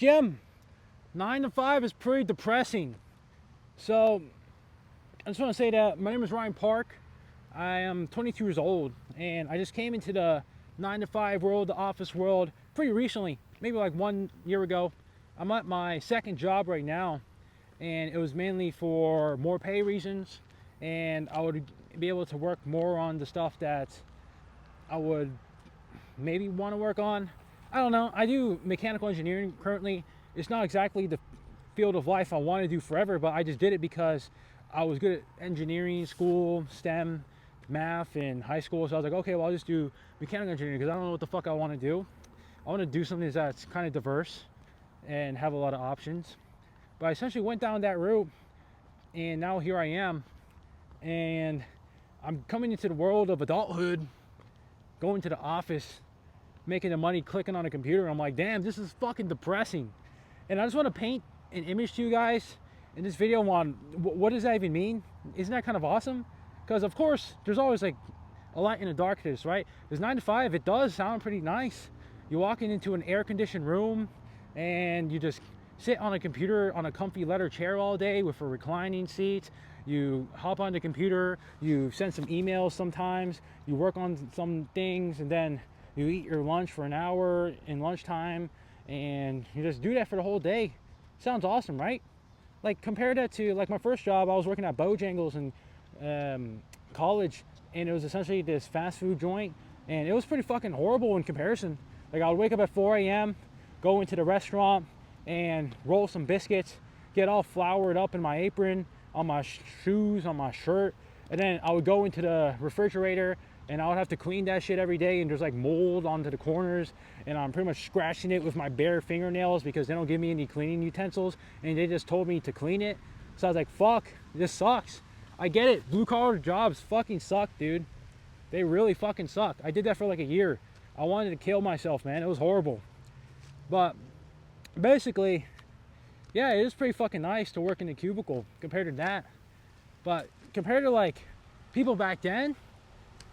Jim, 9 to 5 is pretty depressing. So, I just want to say that my name is RYONPAK. I am 22 years old, and I just came into the 9 to 5 world, the office world, pretty recently, maybe like 1 year ago. I'm at my second job right now, and it was mainly for more pay reasons, and I would be able to work more on the stuff that I would maybe want to work on. I don't know. I do mechanical engineering currently. It's not exactly the field of life I want to do forever, but I just did it because I was good at engineering, school, STEM, math in high school. So I was like, okay, well, I'll just do mechanical engineering because I don't know what the fuck I want to do. I want to do something that's kind of diverse and have a lot of options. But I essentially went down that route, and now here I am, and I'm coming into the world of adulthood, going to the office, making the money, clicking on a computer. I'm like, damn, this is fucking depressing. And I just want to paint an image to you guys in this video on what does that even mean? Isn't that kind of awesome? Because of course, there's always like a light in the darkness, right? There's 9 to 5, it does sound pretty nice. You're walking into an air-conditioned room, and you just sit on a computer on a comfy leather chair all day with a reclining seat. You hop on the computer, you send some emails sometimes, you work on some things, and then you eat your lunch for an hour in lunchtime, and you just do that for the whole day. Sounds awesome, right? Like, compare that to like my first job. I was working at Bojangles in college, and it was essentially this fast food joint, and it was pretty fucking horrible in comparison. Like, I would wake up at 4 a.m., go into the restaurant and roll some biscuits, get all floured up in my apron, on my shoes, on my shirt, and then I would go into the refrigerator, and I would have to clean that shit every day, and there's like mold onto the corners, and I'm pretty much scratching it with my bare fingernails because they don't give me any cleaning utensils, and they just told me to clean it. So I was like, fuck, this sucks. I get it, blue collar jobs fucking suck, dude. They really fucking suck. I did that for like a year. I wanted to kill myself, man. It was horrible. But basically, yeah, it is pretty fucking nice to work in a cubicle compared to that. But compared to like people back then,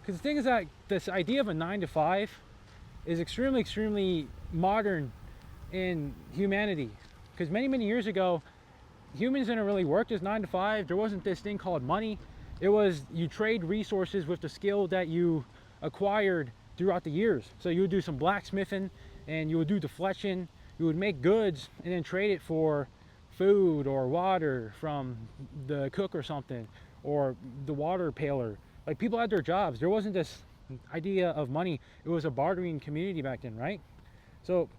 because the thing is that this idea of a 9 to 5 is extremely, extremely modern in humanity. Because many years ago, humans didn't really work as 9 to 5. There wasn't this thing called money. It was you trade resources with the skill that you acquired throughout the years. So you would do some blacksmithing, and you would do deflection. You would make goods and then trade it for food or water from the cook or something, or the water paler. Like, people had their jobs. There wasn't this idea of money. It was a bartering community back then, right? So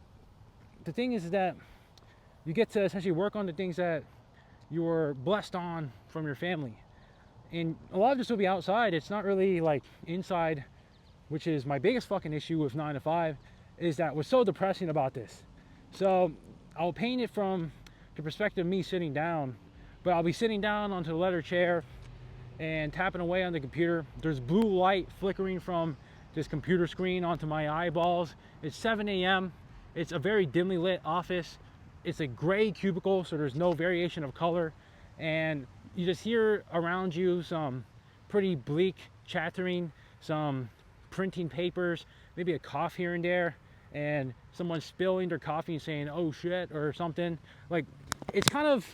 the thing is that you get to essentially work on the things that you were blessed on from your family. And a lot of this will be outside. It's not really like inside, which is my biggest fucking issue with 9 to 5, is that what's so depressing about this. So I'll paint it from the perspective of me sitting down, but I'll be sitting down onto the leather chair and tapping away on the computer. There's blue light flickering from this computer screen onto my eyeballs. It's 7 a.m. It's a very dimly lit office. It's a gray cubicle, so there's no variation of color. And you just hear around you some pretty bleak chattering, some printing papers, maybe a cough here and there, and someone spilling their coffee and saying, oh shit, or something. Like, it's kind of,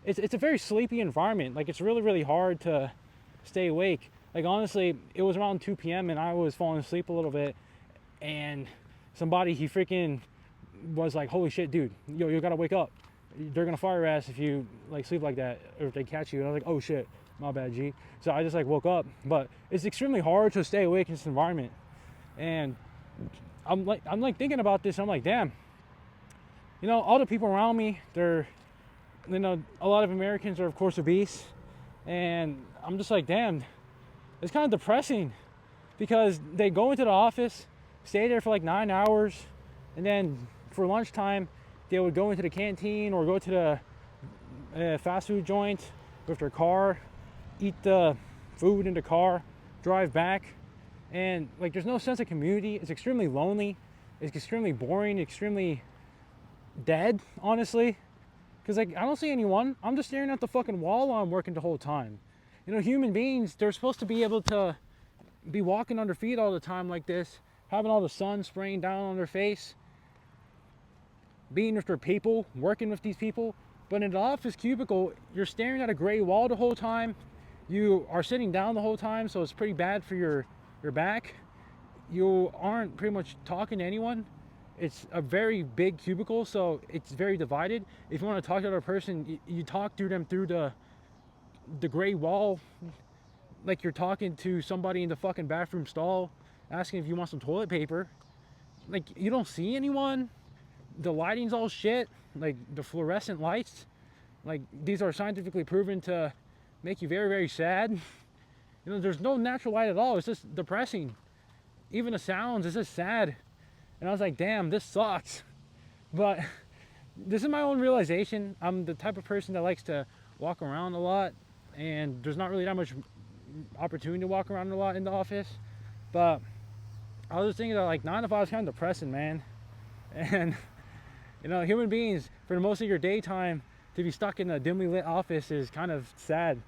it's a very sleepy environment. Like, it's really, really hard to stay awake. Like, honestly, it was around 2 p.m. and I was falling asleep a little bit, and somebody, he freaking was like, holy shit, dude, yo, you gotta wake up. They're gonna fire your ass if you like sleep like that, or if they catch you. And I was like, oh shit, my bad, G. So I just like woke up. But it's extremely hard to stay awake in this environment. And I'm like thinking about this. I'm like, damn, you know, all the people around me, they're, you know, a lot of Americans are of course obese, and I'm just like, damn, it's kind of depressing, because they go into the office, stay there for like 9 hours, and then for lunchtime they would go into the canteen or go to the fast food joint with their car, eat the food in the car, drive back, and like, there's no sense of community. It's extremely lonely. It's extremely boring, extremely dead, honestly. Because like, I don't see anyone. I'm just staring at the fucking wall while I'm working the whole time. You know, human beings, they're supposed to be able to be walking on their feet all the time like this, having all the sun spraying down on their face. being with their people, working with these people. But in the office cubicle, you're staring at a gray wall the whole time. You are sitting down the whole time, so it's pretty bad for your back. You aren't pretty much talking to anyone. It's a very big cubicle, so it's very divided. If you want to talk to another person, you talk to them through the gray wall, like you're talking to somebody in the fucking bathroom stall, asking if you want some toilet paper. Like, you don't see anyone. The lighting's all shit. Like, the fluorescent lights, like, these are scientifically proven to make you very, very sad. You know, there's no natural light at all. It's just depressing. Even the sounds, it's just sad. And I was like, damn, this sucks. But this is my own realization. I'm the type of person that likes to walk around a lot, and there's not really that much opportunity to walk around a lot in the office. But I was just thinking that, like, 9 to 5 is kind of depressing, man. And you know, human beings, for the most of your daytime, to be stuck in a dimly lit office is kind of sad,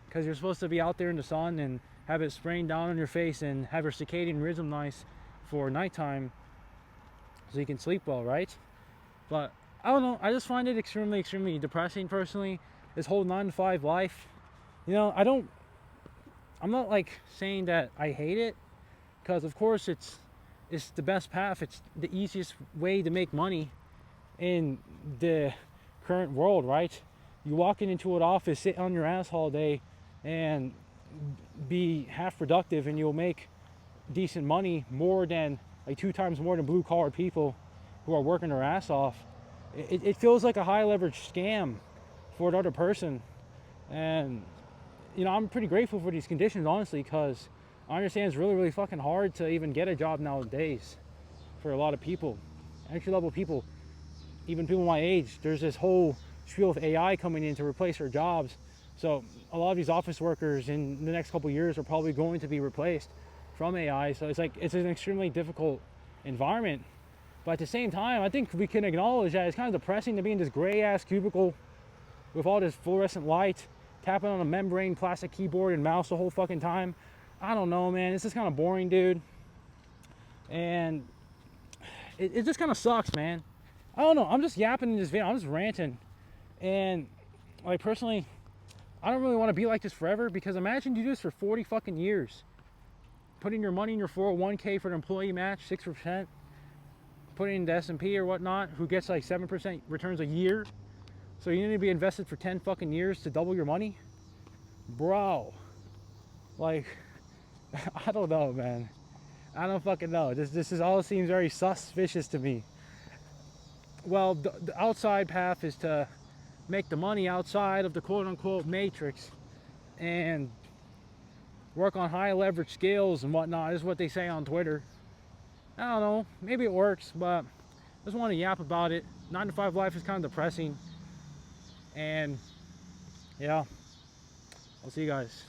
because you're supposed to be out there in the sun and have it spraying down on your face and have your circadian rhythm nice for nighttime so you can sleep well, right? But I don't know, I just find it extremely depressing personally, this whole 9 to 5 life. You know, I'm not like saying that I hate it, because of course it's the best path. It's the easiest way to make money in the current world, right? You walk into an office, sit on your ass all day, and be half productive, and you'll make decent money, more than, like, 2 times more than blue collar people who are working their ass off. It feels like a high leverage scam for another person. And you know, I'm pretty grateful for these conditions, honestly, because I understand it's really fucking hard to even get a job nowadays for a lot of people, entry level people, even people my age. There's this whole spiel of AI coming in to replace their jobs. So a lot of these office workers in the next couple of years are probably going to be replaced from AI. So it's an extremely difficult environment. But at the same time, I think we can acknowledge that it's kind of depressing to be in this gray ass cubicle with all this fluorescent light, tapping on a membrane plastic keyboard and mouse the whole fucking time. I don't know, man. It's just kind of boring, dude. And it just kind of sucks, man. I don't know. I'm just yapping in this video. I'm just ranting. And, like, personally, I don't really want to be like this forever, because imagine you do this for 40 fucking years. Putting your money in your 401k for an employee match, 6%. Putting in the S&P or whatnot, who gets like 7% returns a year. So you need to be invested for 10 fucking years to double your money? Bro. Like, I don't know, man. I don't fucking know. This is all seems very suspicious to me. Well, the outside path is to make the money outside of the quote-unquote matrix and work on high leverage skills and whatnot, is what they say on Twitter. I don't know. Maybe it works, but I just want to yap about it. 9 to 5 life is kind of depressing. And yeah, I'll see you guys.